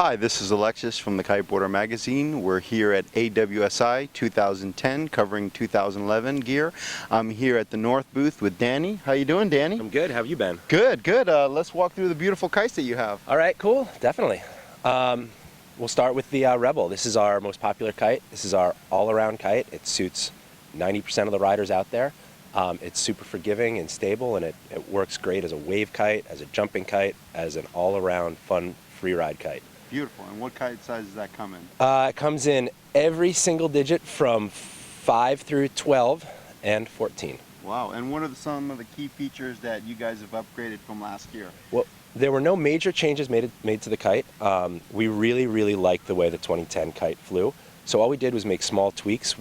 Hi, this is Alexis from the Kiteboarder magazine. We're here at AWSI 2010 covering 2011 gear. I'm here at the North booth with Danny. How you doing, Danny? I'm good. How have you been? Good, good. Let's walk through the beautiful kites that you have. All right, cool. Definitely. We'll start with the Rebel. This is our most popular kite. This is our all-around kite. It suits 90% of the riders out there. It's super forgiving and stable, and it works great as a wave kite, as a jumping kite, as an all-around fun free ride kite. Beautiful. And what kite size does that come in? It comes in every single digit from 5 through 12 and 14. Wow. And what are some of the key features that you guys have upgraded from last year? Well, there were no major changes made to the kite. We really liked the way the 2010 kite flew. So all we did was make small tweaks.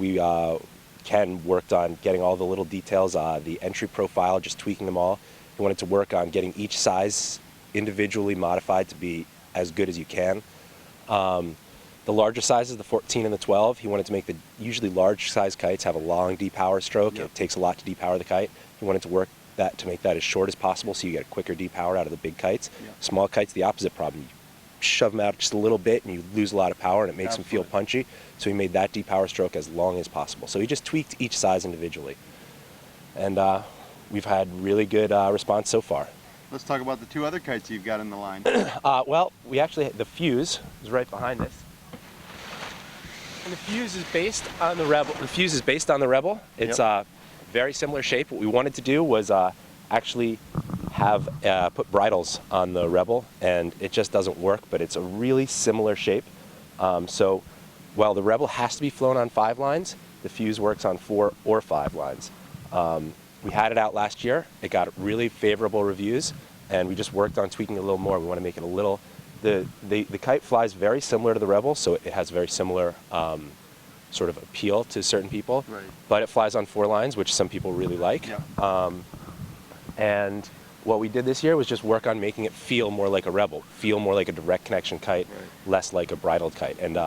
Ken worked on getting all the little details, the entry profile, just tweaking them all. He wanted to work on getting each size individually modified to be as good as you can. The larger sizes, the 14 and the 12, he wanted to make usually large size kites have a long depower stroke. Yep. It takes a lot to depower the kite. He wanted to work that to make that as short as possible so you get a quicker depower out of the big kites. Yep. Small kites, the opposite problem. You shove them out just a little bit and you lose a lot of power and it makes them feel punchy. So he made that depower stroke as long as possible. So he just tweaked each size individually. And we've had really good response so far. Let's talk about the two other kites you've got in the line. Well, the Fuse is right behind this. And the Fuse is based on the Rebel. The Fuse is based on the Rebel. It's a very similar shape. What we wanted to do was actually have put bridles on the Rebel, and it just doesn't work, but it's a really similar shape. So while the Rebel has to be flown on 5 lines, the Fuse works on 4 or 5 lines. We had it out last year. It got really favorable reviews, and we just worked on tweaking it a little more. We want to make it a little. The kite flies very similar to the Rebel, so it has very similar sort of appeal to certain people. Right. But it flies on 4 lines, which some people really like. Yeah. And what we did this year was just work on making it feel more like a Rebel, feel more like a direct connection kite, right, less like a bridled kite. And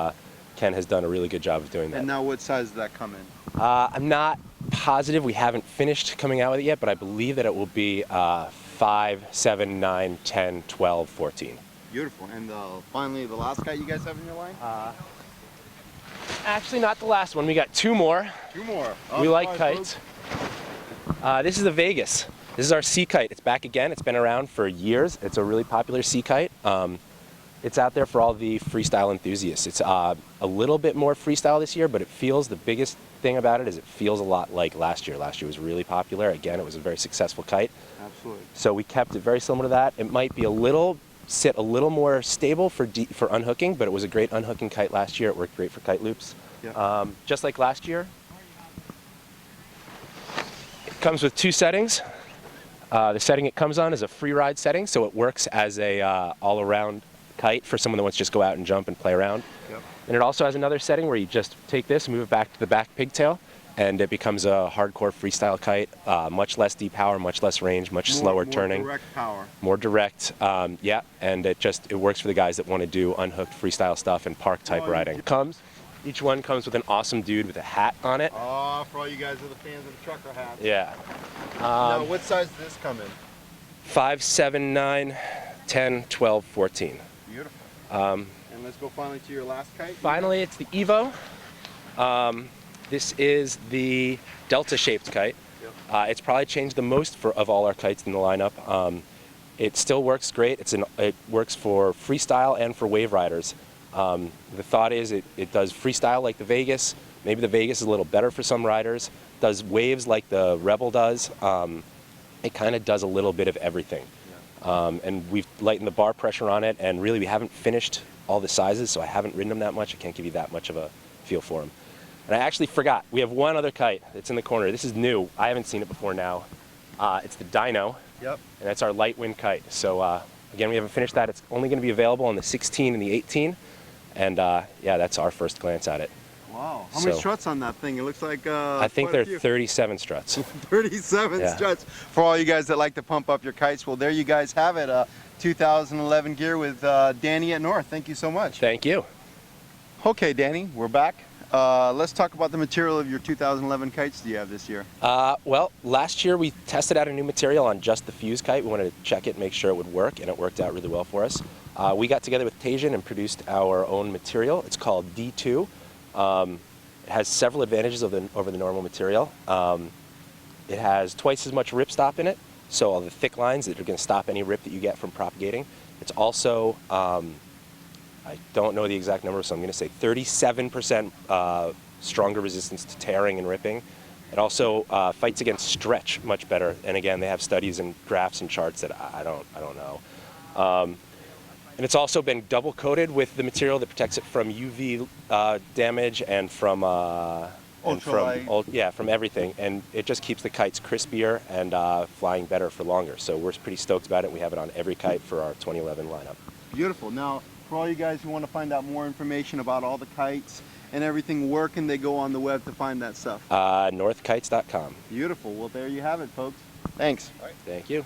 Ken has done a really good job of doing that. And now what size does that come in? I'm not positive. We haven't finished coming out with it yet, but I believe that it will be 5, 7, 9, 10, 12, 14. Beautiful. And finally, the last kite you guys have in your line? Actually, not the last one. We got 2 more. 2 more. We like kites. This is the Vegas. This is our sea kite. It's back again. It's been around for years. It's a really popular sea kite. It's out there for all the freestyle enthusiasts. It's a little bit more freestyle this year, but the biggest thing about it is it feels a lot like last year. Last year was really popular. Again, it was a very successful kite. Absolutely. So we kept it very similar to that. It might be a little more stable for unhooking, but it was a great unhooking kite last year. It worked great for kite loops. Yeah. Just like last year. It comes with 2 settings. The setting it comes on is a free ride setting, so it works as a all-around kite for someone that wants to just go out and jump and play around. Yep. And it also has another setting where you just take this, move it back to the back pigtail, and it becomes a hardcore freestyle kite. Much less depower, much less range, much slower turning. More direct power. More direct, yeah, and it works for the guys that want to do unhooked freestyle stuff and park type riding. Each one comes with an awesome dude with a hat on it. Oh, for all you guys who are the fans of the trucker hats. Yeah. Now, what size does this come in? 5, 7, 9, 10, 12, 14. Beautiful. And let's go finally to your last kite. Finally, it's the Evo. This is the Delta-shaped kite. Yep. It's probably changed the most of all our kites in the lineup. It still works great. It works for freestyle and for wave riders. The thought is it does freestyle like the Vegas. Maybe the Vegas is a little better for some riders. Does waves like the Rebel does. It kind of does a little bit of everything. And we've lightened the bar pressure on it, and really we haven't finished all the sizes, so I haven't ridden them that much. I can't give you that much of a feel for them. And I actually forgot, we have one other kite that's in the corner. This is new. I haven't seen it before now. It's the Dyno. Yep. And that's our light wind kite. So again, we haven't finished that. It's only going to be available on the 16 and the 18. And yeah, that's our first glance at it. Wow. How many struts on that thing? It looks like I think there are 37 struts. 37 struts. For all you guys that like to pump up your kites, well, there you guys have it. 2011 gear with Danny at North. Thank you so much. Thank you. Okay, Danny, we're back. Let's talk about the material of your 2011 kites that you have this year. Well, last year we tested out a new material on just the Fuse kite. We wanted to check it, make sure it would work, and it worked out really well for us. We got together with Tajin and produced our own material. It's called D2. It has several advantages over the normal material. It has twice as much ripstop in it, so all the thick lines that are going to stop any rip that you get from propagating. It's also, I don't know the exact number, so I'm going to say 37% stronger resistance to tearing and ripping. It also fights against stretch much better. And again, they have studies and graphs and charts that I don't know. And it's also been double coated with the material that protects it from UV damage and from from everything. And it just keeps the kites crispier and flying better for longer. So we're pretty stoked about it. We have it on every kite for our 2011 lineup. Beautiful. Now, for all you guys who want to find out more information about all the kites and everything, where can they go on the web to find that stuff? Northkites.com. Beautiful. Well, there you have it, folks. Thanks. All right. Thank you.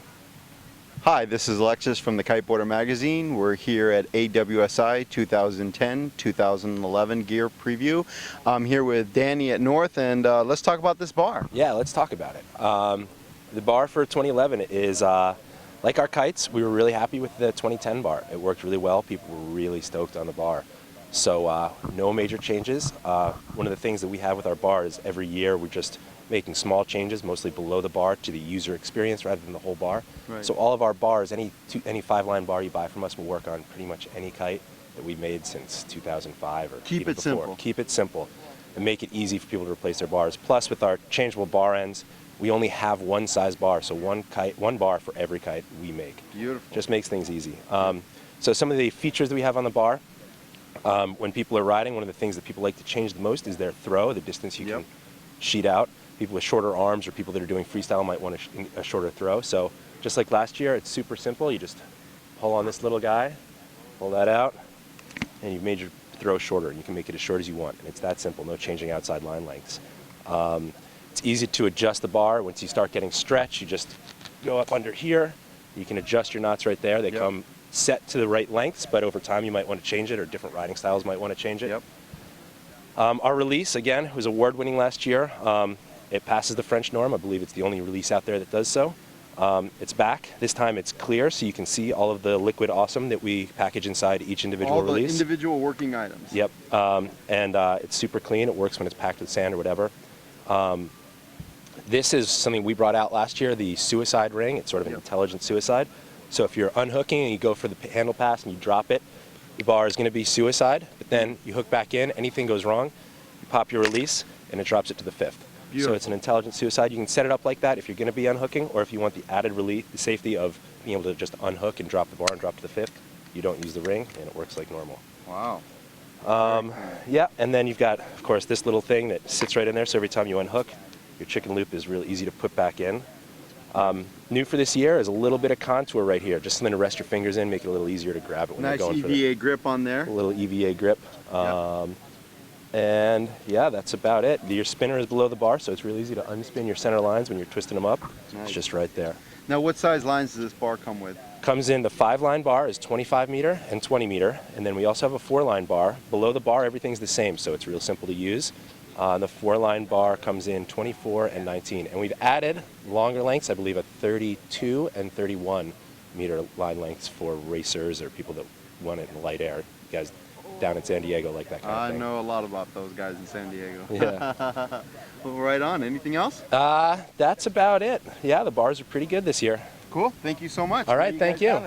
Hi, this is Alexis from the Kiteboarder magazine. We're here at AWSI 2010-2011 gear preview. I'm here with Danny at North, and let's talk about this bar. Yeah, let's talk about it. The bar for 2011 is like our kites. We were really happy with the 2010 bar. It worked really well. People were really stoked on the bar. So no major changes. One of the things that we have with our bar is every year we're just making small changes, mostly below the bar, to the user experience rather than the whole bar. Right. So all of our bars, any 5-line bar you buy from us will work on pretty much any kite that we've made since 2005 or Keep even it before. simple. Keep it simple and make it easy for people to replace their bars. Plus, with our changeable bar ends, we only have one size bar, so one bar for every kite we make. Beautiful. Just makes things easy. So some of the features that we have on the bar, when people are riding, one of the things that people like to change the most is their throw, the distance you can sheet out. People with shorter arms or people that are doing freestyle might want a shorter throw. So just like last year, it's super simple. You just pull on this little guy, pull that out, and you've made your throw shorter. You can make it as short as you want. And it's that simple, no changing outside line lengths. It's easy to adjust the bar. Once you start getting stretch, you just go up under here. You can adjust your knots right there. They come set to the right lengths, but over time you might want to change it, or different riding styles might want to change it. Our release, again, was award-winning last year. It passes the French norm. I believe it's the only release out there that does so. It's back. This time it's clear, so you can see all of the liquid awesome that we package inside each individual release. All the individual working items. Yep. And it's super clean. It works when it's packed with sand or whatever. This is something we brought out last year, the suicide ring. It's sort of an intelligent suicide. So if you're unhooking and you go for the handle pass and you drop it, the bar is going to be suicide. But then you hook back in, anything goes wrong, you pop your release, and it drops it to the 5th. Beautiful. So it's an intelligent suicide. You can set it up like that if you're going to be unhooking, or if you want the added relief, the safety of being able to just unhook and drop the bar and drop to the 5th. You don't use the ring, and it works like normal. Wow. Yeah, and then you've got, of course, this little thing that sits right in there, so every time you unhook, your chicken loop is really easy to put back in. New for this year is a little bit of contour right here, just something to rest your fingers in, make it a little easier to grab it when you're going for EVA grip on there. A little EVA grip. And yeah, that's about it. Your spinner is below the bar, so it's really easy to unspin your center lines when you're twisting them up. It's just right there. Now, what size lines does this bar come with? Comes in, the 5-line bar is 25 meter and 20 meter, and then we also have a 4-line bar. Below the bar, everything's the same, so it's real simple to use. The 4-line bar comes in 24 and 19, and we've added longer lengths, I believe, at 32 and 31 meter line lengths for racers or people that want it in light air. You guys down in San Diego like that kind of thing. I know a lot about those guys in San Diego. Yeah. Well, right on. Anything else? That's about it. Yeah, the bars are pretty good this year. Cool. Thank you so much. All right, thank you.